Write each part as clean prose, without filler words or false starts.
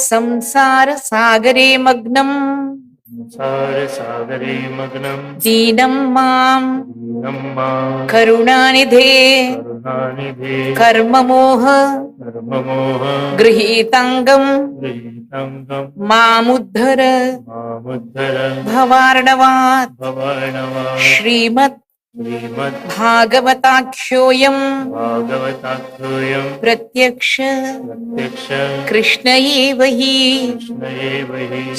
संसार सागरे मग्नम दीनं मां करुणानिधे कर्ममोह गृहीतांगं मामुद्धर भवार्णवात् श्रीमद् भागवताख्योऽयं प्रत्यक्ष कृष्ण एव हि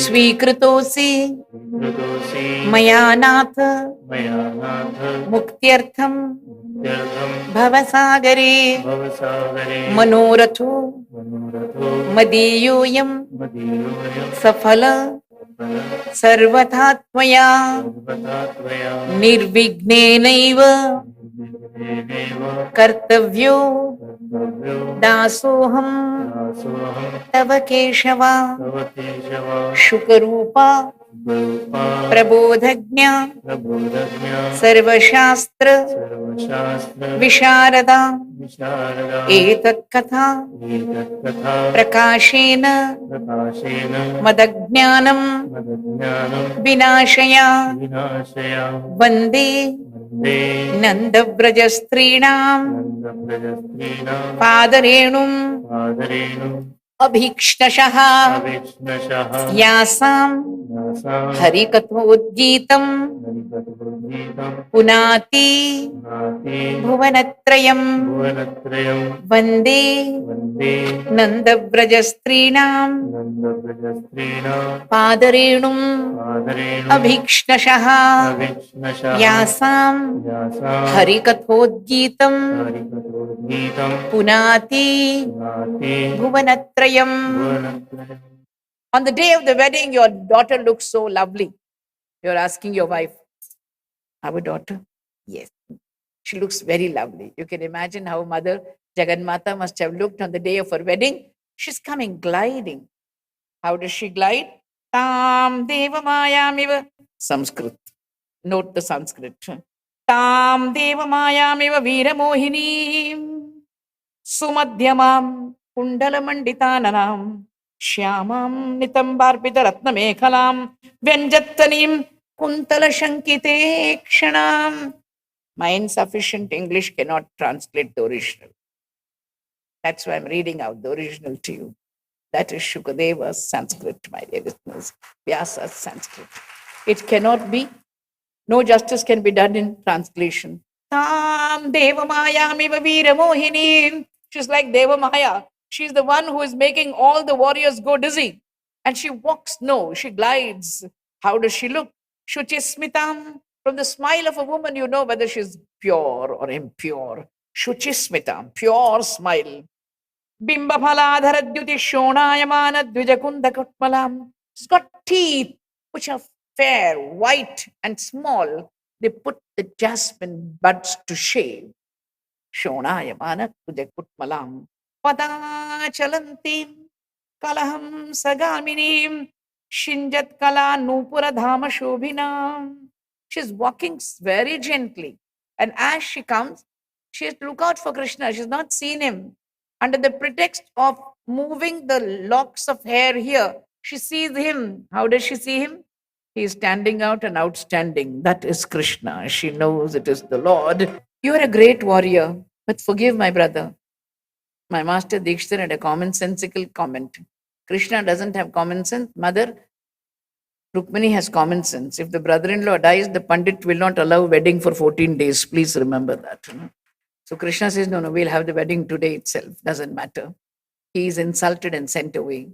स्वीकृतोऽसि मया नाथ मुक्त्यर्थं भवसागरे मनोरथो मदीयोऽयं सफल सर्वथा त्वया निर्विघ्नेनैव कर्तव्यो दासोऽहं तव केशव शुकरूपा प्रबोधज्ञा सर्वशास्त्र विशारदा एतत्कथा प्रकाशेन मदज्ञानं विनाशया वन्दे नन्दव्रजस्त्रीणां पादरेणुं अभीक्ष्णशः यासां हरिकथोद्गीतं पुनाति भुवनत्रयं वन्दे नन्दव्रजस्त्रीणां पादरेणुं अभीक्ष्णशः यासां हरिकथोद्गीतं पुनाति भुवनत्रयम्. On the day of the wedding, your daughter looks so lovely. You're asking your wife, our daughter? Yes, she looks very lovely. You can imagine how Mother Jagannatha must have looked on the day of her wedding. She's coming gliding. How does she glide? Tam Deva Mayamiva. Sanskrit. Note the Sanskrit. Tam Deva Mayamiva Veera Mohini Sumadhyamam Kundala Manditananam Shyamam Nitambarpita Ratna Mekhalam Vyanjattanim Kuntala Shankite Kshanam. My insufficient English cannot translate the original. That's why I'm reading out the original to you. That is Shukadeva's Sanskrit, my dear listeners. Vyasa's Sanskrit. It cannot be, no justice can be done in translation. Tam Deva Mayamiva Veera Mohini. She's like Deva Maya. She's the one who is making all the warriors go dizzy. And she walks, no, she glides. How does she look? Shuchismitam. From the smile of a woman, you know whether she's pure or impure. Shuchismitam, pure smile. Bimbaphaladharadyuti shonayamana dvijakunda kutmalam. It's got teeth which are fair, white and small. They put the jasmine buds to shave. Shonayamana dvijakutmalam. Pada chalantim kalaham sagaminim shinjat kala nupura dhama shobhinam. She's walking very gently. And as she comes, she has to look out for Krishna. She's not seen him. Under the pretext of moving the locks of hair here, she sees him. How does she see him? He is standing out and outstanding. That is Krishna. She knows it is the Lord. You are a great warrior, but forgive my brother. My master Dikshithar had a commonsensical comment. Krishna doesn't have common sense. Mother Rukmini has common sense. If the brother-in-law dies, the Pandit will not allow wedding for 14 days. Please remember that. So Krishna says, no, we'll have the wedding today itself. Doesn't matter. He is insulted and sent away.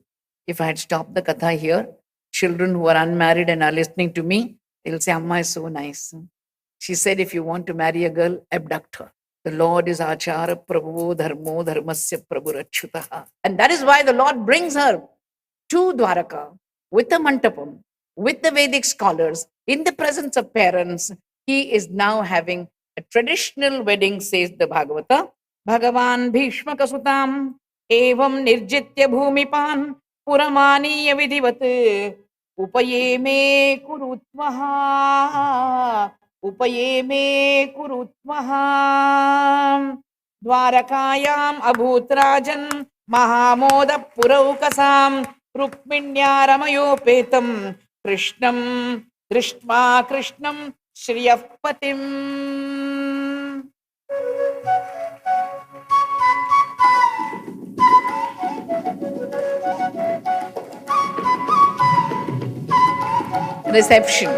If I had stopped the katha here, children who are unmarried and are listening to me, they'll say, Amma is so nice. She said, if you want to marry a girl, abduct her. The Lord is Achara Prabhu Dharmo Dharmasya Prabhurachyutaha. And that is why the Lord brings her to Dwaraka with a mantapam, with the Vedic scholars, in the presence of parents. He is now having a traditional wedding, says the Bhagavata. Bhagavan Bhishma Kasutam Evam Nirjitya Bhumipan Puramaniya Vidhivat Upayeme Kurutvaha Upayeme Kurutvaha Dwarakayam Abhutrajan Mahamoda Puraukasam रुक्मिण्या रमयोपेतं कृष्णं दृष्ट्वा कृष्णं श्रियः पतिम्. Reception.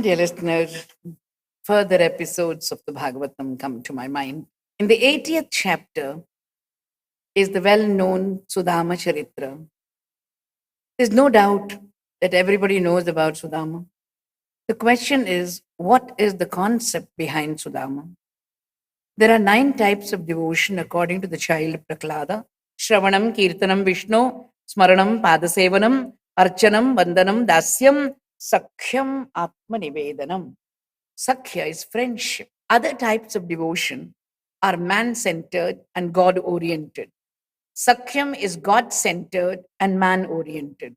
Dear listeners, further episodes of the Bhagavatam come to my mind. In the 80th chapter is the well known Sudama Charitra. There's no doubt that everybody knows about Sudama. The question is, what is the concept behind Sudama? There are 9 types of devotion according to the child Prahlada: Shravanam, Kirtanam, Vishnu, Smaranam, Padasevanam, Archanam, Vandanam, Dasyam, Sakhyam, Atmanivedanam. Sakhya is friendship. Other types of devotion are man centered and God oriented. Sakhyam is God centered and man oriented.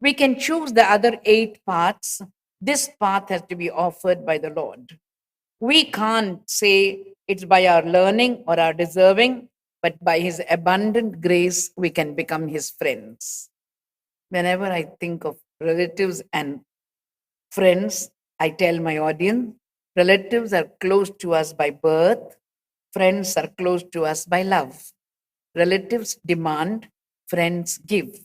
We can choose the other 8 paths. This path has to be offered by the Lord. We can't say it's by our learning or our deserving, but by His abundant grace, we can become His friends. Whenever I think of relatives and friends, I tell my audience, relatives are close to us by birth, friends are close to us by love. Relatives demand, friends give.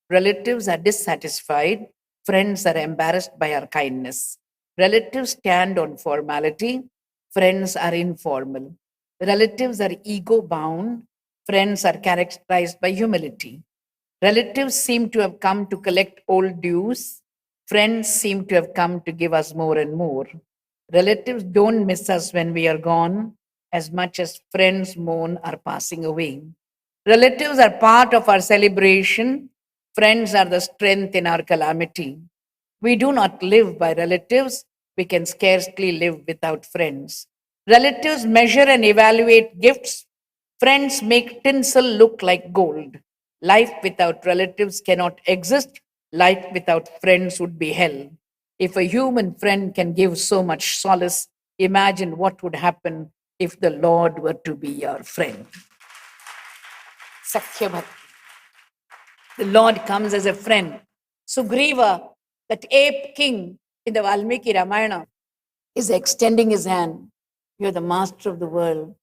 Relatives are dissatisfied, friends are embarrassed by our kindness. Relatives stand on formality, friends are informal. Relatives are ego bound, friends are characterized by humility. Relatives seem to have come to collect old dues, friends seem to have come to give us more and more. Relatives don't miss us when we are gone as much as friends mourn our passing away. Relatives are part of our celebration. Friends are the strength in our calamity. We do not live by relatives. We can scarcely live without friends. Relatives measure and evaluate gifts. Friends make tinsel look like gold. Life without relatives cannot exist. Life without friends would be hell. If a human friend can give so much solace, imagine what would happen if the Lord were to be your friend. Sakhya Bhakti. The Lord comes as a friend. Sugriva, that ape king in the Valmiki Ramayana, is extending his hand. You're the master of the world.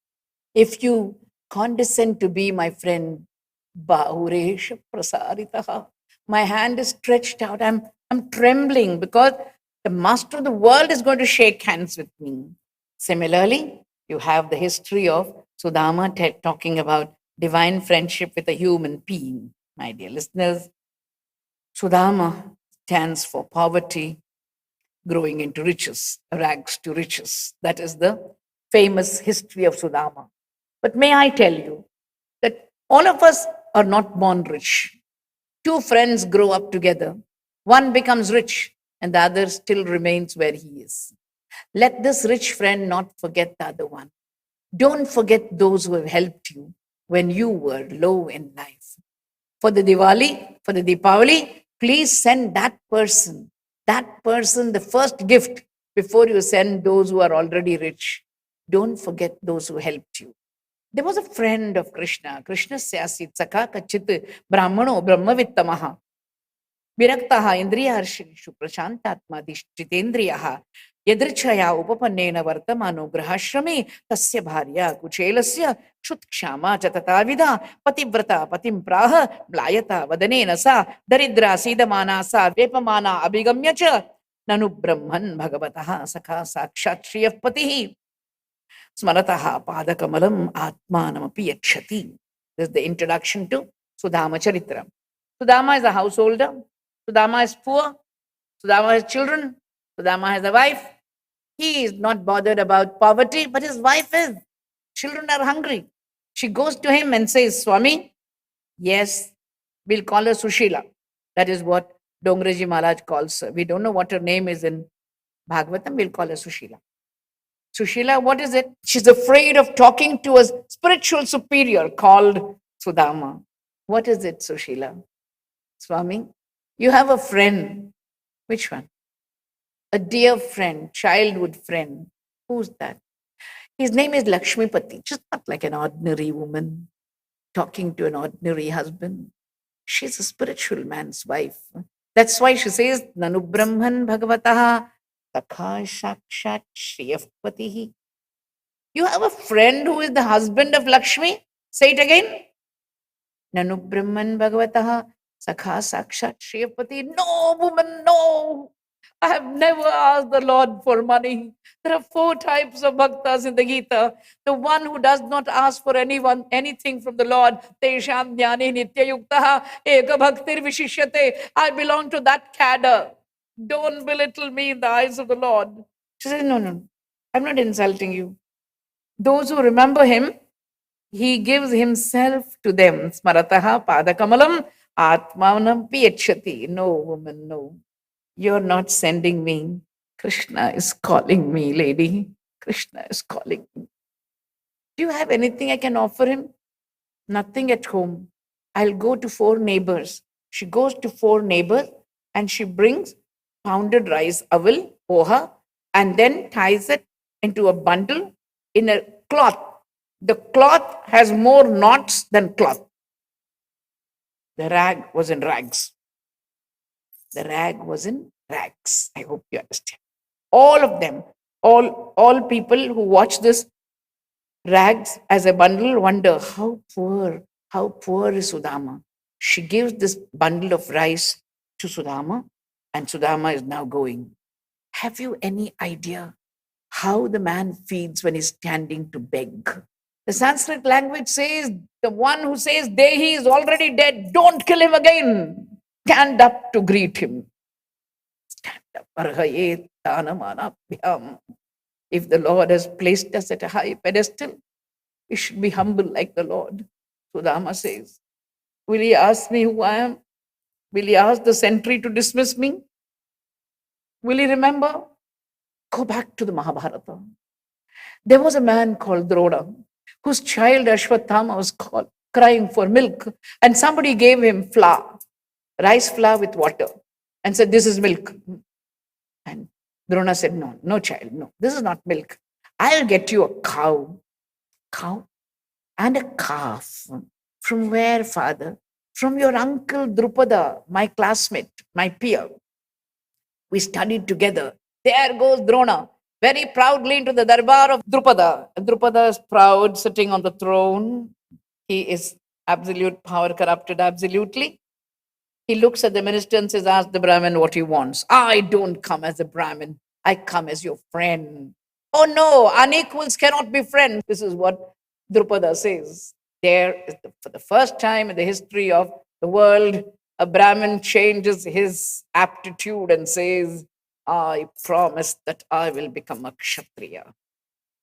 If you condescend to be my friend, Bahuresha Prasaritaha, my hand is stretched out. I'm trembling because the master of the world is going to shake hands with me. Similarly, you have the history of Sudama talking about divine friendship with a human being. My dear listeners, Sudama stands for poverty growing into riches, rags to riches. That is the famous history of Sudama. But may I tell you that all of us are not born rich. Two friends grow up together. One becomes rich and the other still remains where he is. Let this rich friend not forget the other one. Don't forget those who have helped you when you were low in life. For the Diwali, for the Deepavali, please send that person the first gift before you send those who are already rich. Don't forget those who helped you. There was a friend of Krishna. Krishna Syasi Saka Kachit Brahmano Brahmavittamaha. विरक्तः इन्द्रियार्षेषु प्रशान्तात्मा दिष्टितेन्द्रियः यदृच्छया उपपन्नेन वर्तमानो गृहाश्रमे तस्य भार्या कुचेलस्य क्षुत्क्षामा च तथाविधा पतिव्रता पतिं प्राह म्लायता वदनेन सा दरिद्रा सीदमाना सा वेपमाना अभिगम्य च ननु ब्रह्मन् भगवतः सखा साक्षात् श्रियः पतिः स्मरतः पादकमलम् आत्मानमपि यच्छति. This is the introduction to Sudama Charitra. Sudama is a householder. Sudama is poor. Sudama has children. Sudama has a wife. He is not bothered about poverty, but his wife is. Children are hungry. She goes to him and says, Swami, yes, we'll call her Sushila. That is what Dongraji Maharaj calls her. We don't know what her name is in Bhagavatam. We'll call her Sushila. Sushila, what is it? She's afraid of talking to a spiritual superior called Sudama. What is it, Sushila? Swami, you have a friend. Which one? A dear friend, childhood friend. Who's that? His name is Lakshmipati. She's not like an ordinary woman talking to an ordinary husband. She's a spiritual man's wife. That's why she says, Nanu Brahman Bhagavataha Takha Sakshat Shriyapatihi. You have a friend who is the husband of Lakshmi? Say it again. Nanu Brahman Bhagavataha Sakha Sakshat Shriyapati. No, woman, no. I have never asked the Lord for money. There are 4 types of bhaktas in the Gita. The one who does not ask for anything from the Lord, Tesham Jnani Nityayuktaha Eka Bhaktir Vishishyate. I belong to that cadre. Don't belittle me in the eyes of the Lord. She says, no, I'm not insulting you. Those who remember him, he gives himself to them. Smarataha padakamalam atmanam piyachati. No, woman, no. You're not sending me. Krishna is calling me, lady. Krishna is calling me. Do you have anything I can offer him? Nothing at home. I'll go to 4 neighbors. She goes to 4 neighbors and she brings pounded rice, aval, poha, and then ties it into a bundle in a cloth. The cloth has more knots than cloth. The rag was in rags. The rag was in rags. I hope you understand. All of them, all people who watch this rags as a bundle wonder how poor is Sudama. She gives this bundle of rice to Sudama, and Sudama is now going. Have you any idea how the man feels when he's standing to beg? The Sanskrit language says, the one who says, Dehi is already dead, don't kill him again. Stand up to greet him. Stand up. Arhayet tanamanabhyam. If the Lord has placed us at a high pedestal, we should be humble like the Lord. Sudama says, will he ask me who I am? Will he ask the sentry to dismiss me? Will he remember? Go back to the Mahabharata. There was a man called Drona, whose child Ashwatthama was crying for milk, and somebody gave him flour, rice flour with water, and said, this is milk. And Drona said, no child, no, this is not milk. I'll get you a cow and a calf. From where, father? From your uncle Drupada, my classmate, my peer. We studied together. There goes Drona, very proudly into the darbar of Drupada. Drupada is proud, sitting on the throne. He is absolute power corrupted absolutely. He looks at the minister and says, ask the Brahmin what he wants. I don't come as a Brahmin. I come as your friend. Oh no, unequals cannot be friends. This is what Drupada says. For the first time in the history of the world, a Brahmin changes his aptitude and says, I promise that I will become a Kshatriya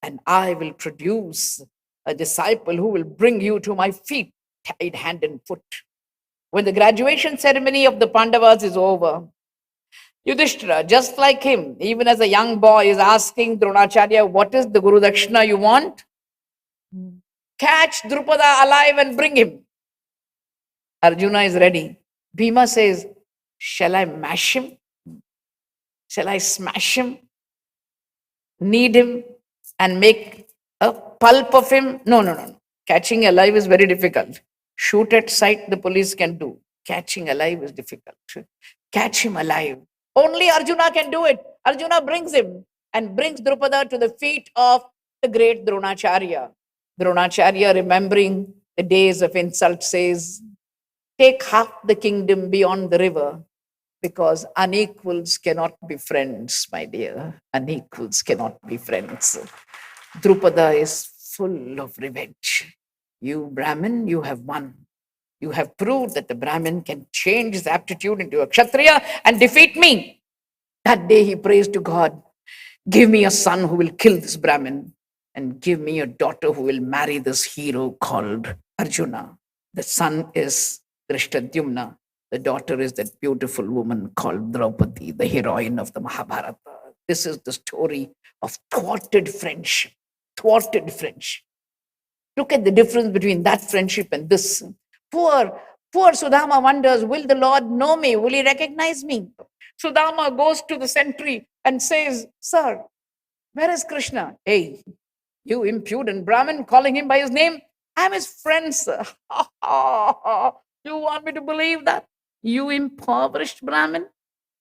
and I will produce a disciple who will bring you to my feet, tied hand and foot. When the graduation ceremony of the Pandavas is over, Yudhishthira, just like him, even as a young boy, is asking Dronacharya, what is the Guru Dakshina you want? Catch Drupada alive and bring him. Arjuna is ready. Bhima says, shall I mash him? Shall I smash him? Knead him and make a pulp of him? No, no, no, no. Catching alive is very difficult. Shoot at sight, the police can do. Catching alive is difficult. Catch him alive. Only Arjuna can do it. Arjuna brings him and brings Drupada to the feet of the great Dronacharya. Dronacharya, remembering the days of insult, says, take half the kingdom beyond the river, because unequals cannot be friends, my dear. Unequals cannot be friends. Drupada is full of revenge. You, Brahmin, you have won. You have proved that the Brahmin can change his aptitude into a Kshatriya and defeat me. That day he prays to God, give me a son who will kill this Brahmin, and give me a daughter who will marry this hero called Arjuna. The son is Drishtadyumna. The daughter is that beautiful woman called Draupadi, the heroine of the Mahabharata. This is the story of thwarted friendship. Thwarted friendship. Look at the difference between that friendship and this. Poor Sudama wonders, will the Lord know me? Will he recognize me? Sudama goes to the sentry and says, sir, where is Krishna? Hey, you impudent Brahmin, calling him by his name. I'm his friend, sir. You want me to believe that? You impoverished Brahmin?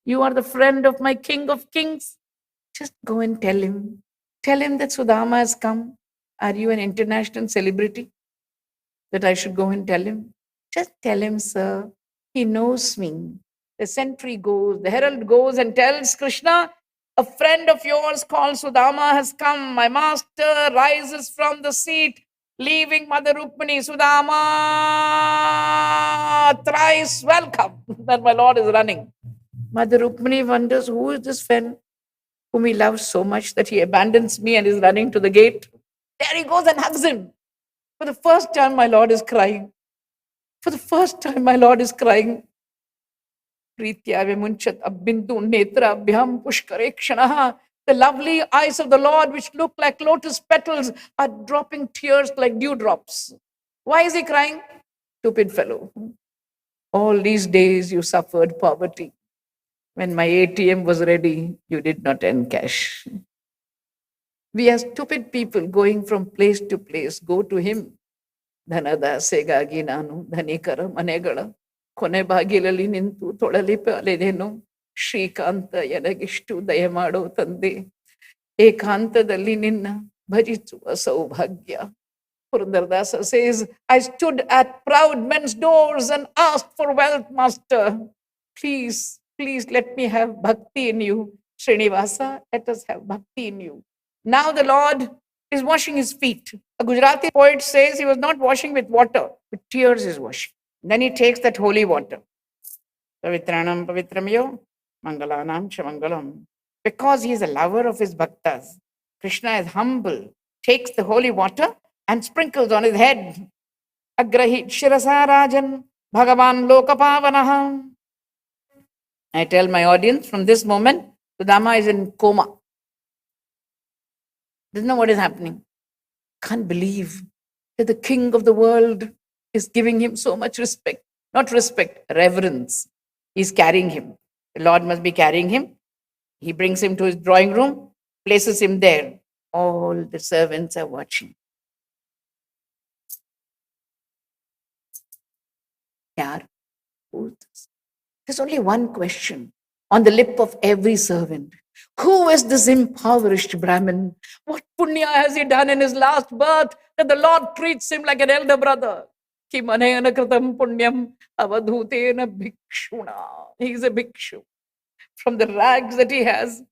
You are the friend of my king of kings? Just go and tell him. Tell him that Sudama has come. Are you an international celebrity that I should go and tell him? Just tell him, sir. He knows me. The sentry goes, the herald goes and tells Krishna, a friend of yours called Sudama has come. My master rises from the seat, leaving Mother Rukmini. Sudama, thrice welcome. That my Lord is running. Mother Rukmini wonders, who is this friend whom he loves so much that he abandons me and is running to the gate? There he goes and hugs him. For the first time, my Lord is crying. For the first time, my Lord is crying. Pritya vimunchat abindu netra bhyam pushkare kshanaha. The lovely eyes of the Lord, which look like lotus petals, are dropping tears like dewdrops. Why is he crying? Stupid fellow. All these days you suffered poverty. When my ATM was ready, you did not encash. We are stupid people going from place to place. Go to him. ಧನದಾಸೆಗಾಗಿ ನಾನು ಧನಿಕರ ಮನೆಗಳ ಕೊನೆ ಬಾಗಿಲಲ್ಲಿ ನಿಂತು ತೊಳಲಿಪೆ ಅಲೆದೇನು. ಶ್ರೀಕಾಂತ ಎನಗಿಷ್ಟು ದಯಮಾಡೋ ತಂದೆ, ಏಕಾಂತದಲ್ಲಿ ನಿನ್ನ ಭಜಿಸುವ ಸೌಭಾಗ್ಯ. Purandardasa says, I stood at proud men's doors and asked for wealth, master. Please, please let me have bhakti in you. Srinivasa, let us have bhakti in you. Now the Lord is washing his feet. A Gujarati poet says he was not washing with water, with tears is washing. Then he takes that holy water. Pavitranam pavitramyo, mangalanam shamangalam. Because he is a lover of his bhaktas, Krishna is humble, takes the holy water and sprinkles on his head. Agrahit shirasa rajan, bhagavan lokapavanaha. I tell my audience, from this moment, Sudama is in coma. Doesn't know what is happening. Can't believe that the king of the world is giving him so much respect. Not respect, reverence. He's carrying him. The Lord must be carrying him. He brings him to his drawing room, places him there. All the servants are watching. Yaar, who's this? There's only one question on the lip of every servant. Who is this impoverished Brahmin? What punya has he done in his last birth that the Lord treats him like an elder brother? Ki manena kratam punyam avadhutena bhikshuna. He's a bhikshu. From the rags that he has,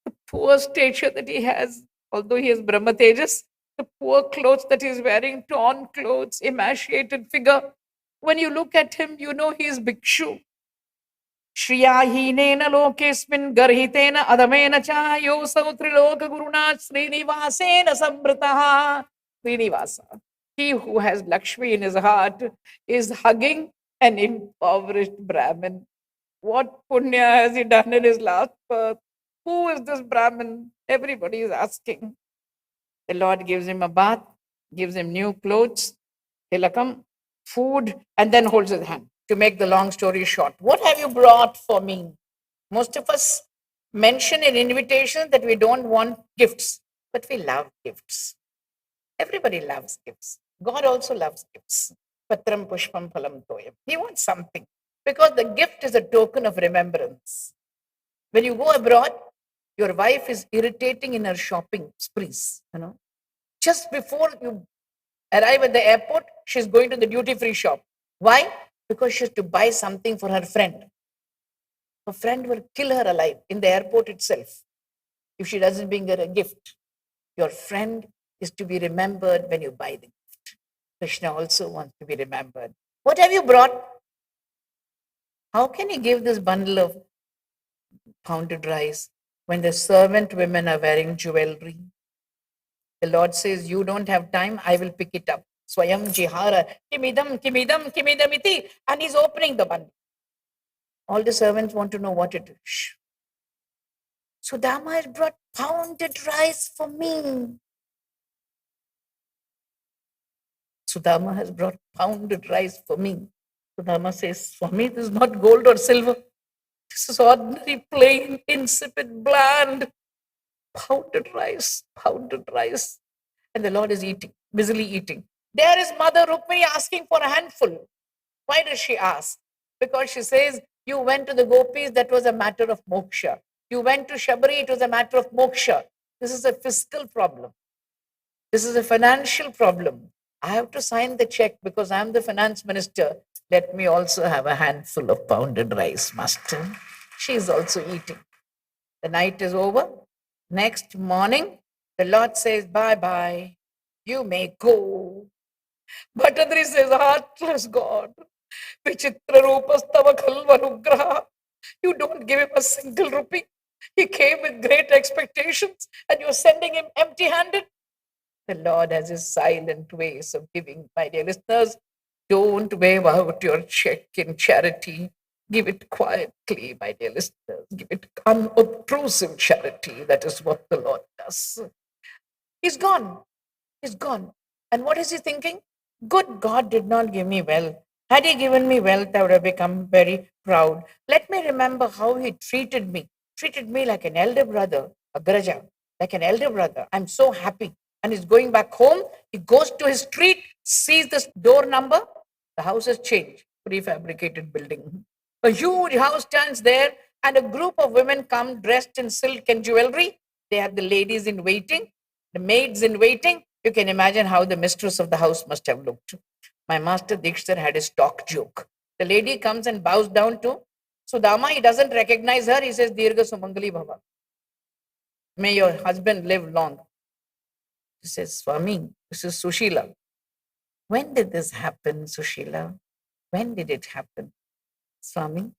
the poor stature that he has, although he has Brahma Tejas, the poor clothes that he's wearing, torn clothes, emaciated figure. When you look at him, you know he is bhikshu. श्रियाहीनेन लोकेस्मिन् गर्हितेन अधमेन च योऽसौ त्रिलोकगुरुणा श्रीनिवासेन संवृतः. Srinivasa, he who has Lakshmi in his heart, is hugging an impoverished Brahmin. What punya has he done in his last birth? Who is this Brahmin? Everybody is asking. The Lord gives him a bath, gives him new clothes, tilakam, food, and then holds his hand. To make the long story short, what have you brought for me? Most of us mention in invitation that we don't want gifts, but we love gifts. Everybody loves gifts. God also loves gifts. Patram pushpam phalam toyam. He wants something because the gift is a token of remembrance. When you go abroad, your wife is irritating in her shopping sprees. Just before you arrive at the airport, she's going to the duty-free shop. Why? Because she has to buy something for her friend. Her friend will kill her alive in the airport itself if she doesn't bring her a gift. Your friend is to be remembered when you buy the gift. Krishna also wants to be remembered. What have you brought? How can you give this bundle of pounded rice when the servant women are wearing jewelry? The Lord says, you don't have time, I will pick it up. Swayam jihara, kimidam, kimidam, kimidamiti. And he's opening the bundle. All the servants want to know what it is. Sudama has brought pounded rice for me. Sudama has brought pounded rice for me. Sudama says, Swami, this is not gold or silver. This is ordinary, plain, insipid, bland, pounded rice, pounded rice. And the Lord is eating, busily eating. There is Mother Rukmini asking for a handful. Why does she ask? Because she says, you went to the gopis, that was a matter of moksha. You went to Shabari, it was a matter of moksha. This is a fiscal problem. This is a financial problem. I have to sign the check because I'm the finance minister. Let me also have a handful of pounded rice, master. She is also eating. The night is over. Next morning, the Lord says, bye-bye. You may go. Bhattadri says, heartless God. Vichitra rupastava khalvanugraha. You don't give him a single rupee. He came with great expectations and you're sending him empty-handed. The Lord has his silent ways of giving, my dear listeners. Don't wave out your check in charity. Give it quietly, my dear listeners. Give it unobtrusive charity. That is what the Lord does. He's gone. He's gone. And what is he thinking? Good God did not give me wealth. Had he given me wealth, I would have become very proud. Let me remember how he treated me. Treated me like an elder brother, a Graja, like an elder brother. I'm so happy. And he's going back home. He goes to his street, sees this door number. The house has changed. Prefabricated building. A huge house stands there, and a group of women come dressed in silk and jewelry. They have the ladies in waiting, the maids in waiting. You can imagine how the mistress of the house must have looked. My master Dikshar had a stock joke. The lady comes and bows down to Sudama. He doesn't recognize her. He says, Dirga Sumangali Bhava. May your husband live long. He says, Swami, this is Sushila. When did this happen, Sushila? When did it happen? Swami,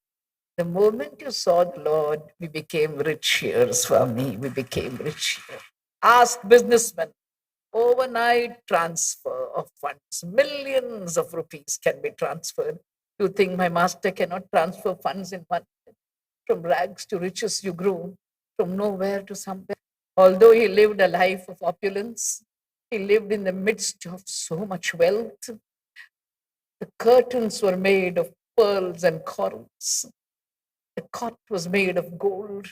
the moment you saw the Lord, we became rich here, Swami. We became rich here. Ask businessmen. Overnight transfer of funds. Millions of rupees can be transferred. You think my master cannot transfer funds in 1 minute? From rags to riches you grew, from nowhere to somewhere. Although he lived a life of opulence, he lived in the midst of so much wealth. The curtains were made of pearls and corals. The cot was made of gold.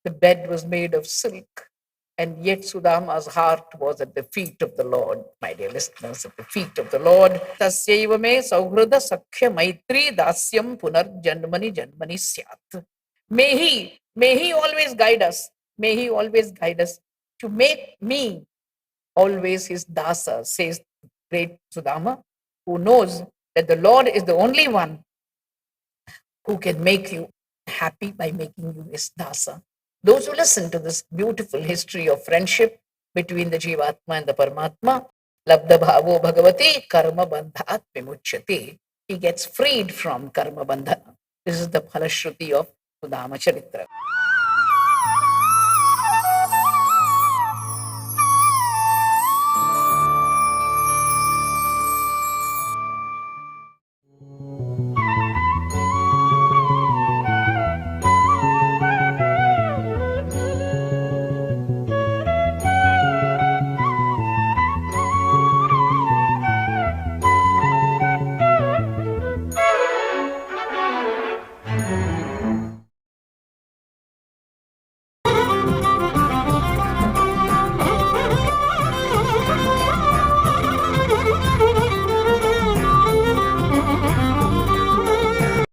The bed was made of silk. And yet Sudama's heart was at the feet of the Lord, my dear listeners, at the feet of the Lord. Tasyaiva me sauhrada sakhya maitri dasyam punar janmani janmani syat. May he always guide us. May he always guide us to make me always his dasa, says great Sudama, who knows that the Lord is the only one who can make you happy by making you his dasa. Those who listen to this beautiful history of friendship between the Jivatma and the Paramatma, Labdha Bhavo Bhagavati Karma Bandhat Vimuchyate. He gets freed from Karma Bandhana. This is the Phalashruti of Sudama Charitra.